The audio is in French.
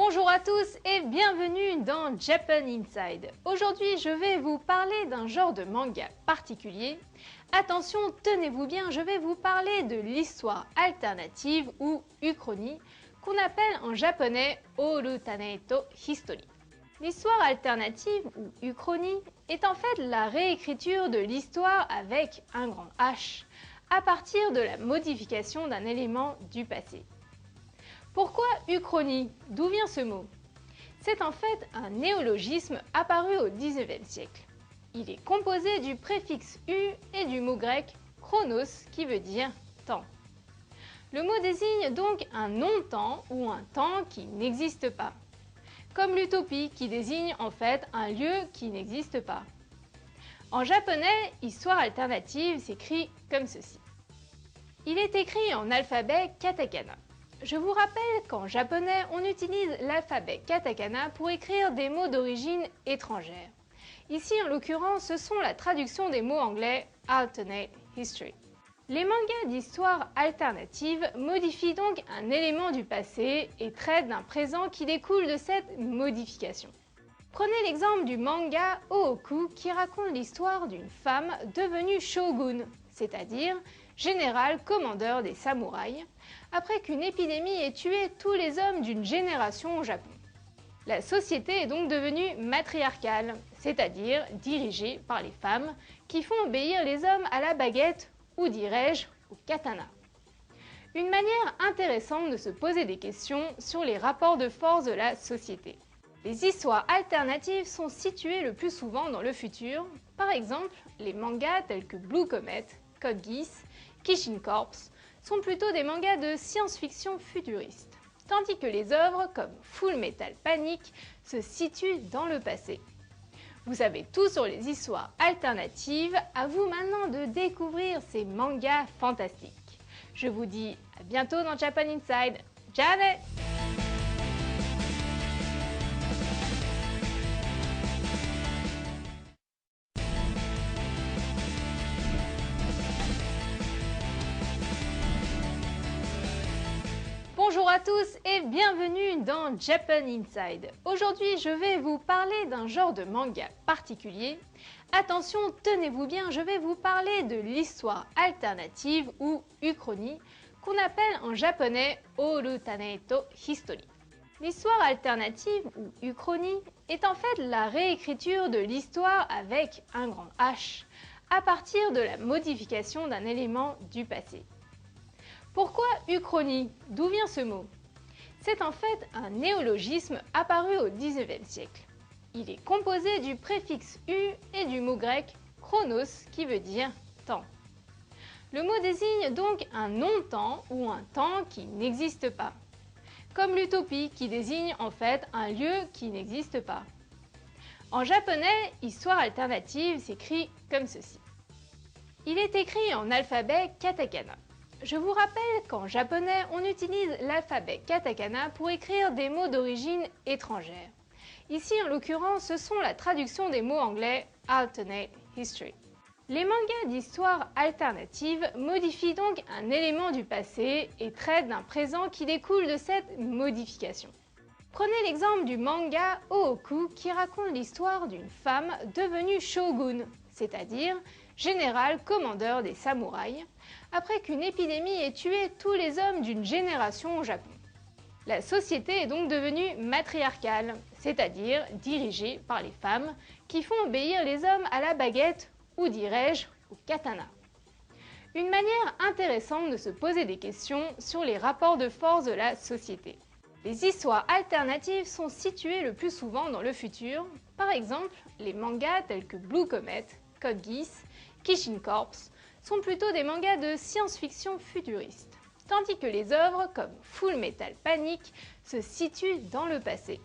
Bonjour à tous et bienvenue dans Japan Inside. Aujourd'hui, je vais vous parler d'un genre de manga particulier. Attention, tenez-vous bien, je vais vous parler de l'histoire alternative ou uchronie, qu'on appelle en japonais Orutane to History. L'histoire alternative ou uchronie est en fait la réécriture de l'histoire avec un grand H à partir de la modification d'un élément du passé. Pourquoi uchronie? D'où vient ce mot? C'est en fait un néologisme apparu au XIXe siècle. Il est composé du préfixe U et du mot grec chronos qui veut dire temps. Le mot désigne donc un non-temps ou un temps qui n'existe pas. Comme l'utopie qui désigne en fait un lieu qui n'existe pas. En japonais, histoire alternative s'écrit comme ceci. Il est écrit en alphabet katakana. Je vous rappelle qu'en japonais, on utilise l'alphabet katakana pour écrire des mots d'origine étrangère. Ici, en l'occurrence, ce sont la traduction des mots anglais Alternate History. Les mangas d'histoire alternative modifient donc un élément du passé et traitent d'un présent qui découle de cette modification. Prenez l'exemple du manga Ooku qui raconte l'histoire d'une femme devenue shogun, c'est-à-dire général commandeur des samouraïs, après qu'une épidémie ait tué tous les hommes d'une génération au Japon. La société est donc devenue matriarcale, c'est-à-dire dirigée par les femmes qui font obéir les hommes à la baguette ou dirais-je au katana. Une manière intéressante de se poser des questions sur les rapports de force de la société. Les histoires alternatives sont situées le plus souvent dans le futur, par exemple les mangas tels que Blue Comet, Code Geass, Kishin Corps sont plutôt des mangas de science-fiction futuriste, tandis que les œuvres comme Full Metal Panic se situent dans le passé. Vous savez tout sur les histoires alternatives, à vous maintenant de découvrir ces mangas fantastiques. Je vous dis à bientôt dans Japan Inside. Jane! Bonjour à tous et bienvenue dans Japan Inside. Aujourd'hui, je vais vous parler d'un genre de manga particulier. Attention, tenez-vous bien, je vais vous parler de l'histoire alternative ou uchronie, qu'on appelle en japonais Orutane to History. L'histoire alternative ou uchronie est en fait la réécriture de l'histoire avec un grand H à partir de la modification d'un élément du passé. Pourquoi uchronie? D'où vient ce mot? C'est en fait un néologisme apparu au XIXe siècle. Il est composé du préfixe U et du mot grec chronos qui veut dire temps. Le mot désigne donc un non-temps ou un temps qui n'existe pas. Comme l'utopie qui désigne en fait un lieu qui n'existe pas. En japonais, histoire alternative s'écrit comme ceci. Il est écrit en alphabet katakana. Je vous rappelle qu'en japonais, on utilise l'alphabet katakana pour écrire des mots d'origine étrangère. Ici, en l'occurrence, ce sont la traduction des mots anglais Alternate History. Les mangas d'histoire alternative modifient donc un élément du passé et traitent d'un présent qui découle de cette modification. Prenez l'exemple du manga Ooku qui raconte l'histoire d'une femme devenue shogun, c'est-à-dire général commandeur des samouraïs, après qu'une épidémie ait tué tous les hommes d'une génération au Japon. La société est donc devenue matriarcale, c'est-à-dire dirigée par les femmes qui font obéir les hommes à la baguette ou dirais-je au katana. Une manière intéressante de se poser des questions sur les rapports de force de la société. Les histoires alternatives sont situées le plus souvent dans le futur, par exemple les mangas tels que Blue Comet, Code Geass, Kishin Corps sont plutôt des mangas de science-fiction futuriste, tandis que les œuvres comme Full Metal Panic se situent dans le passé.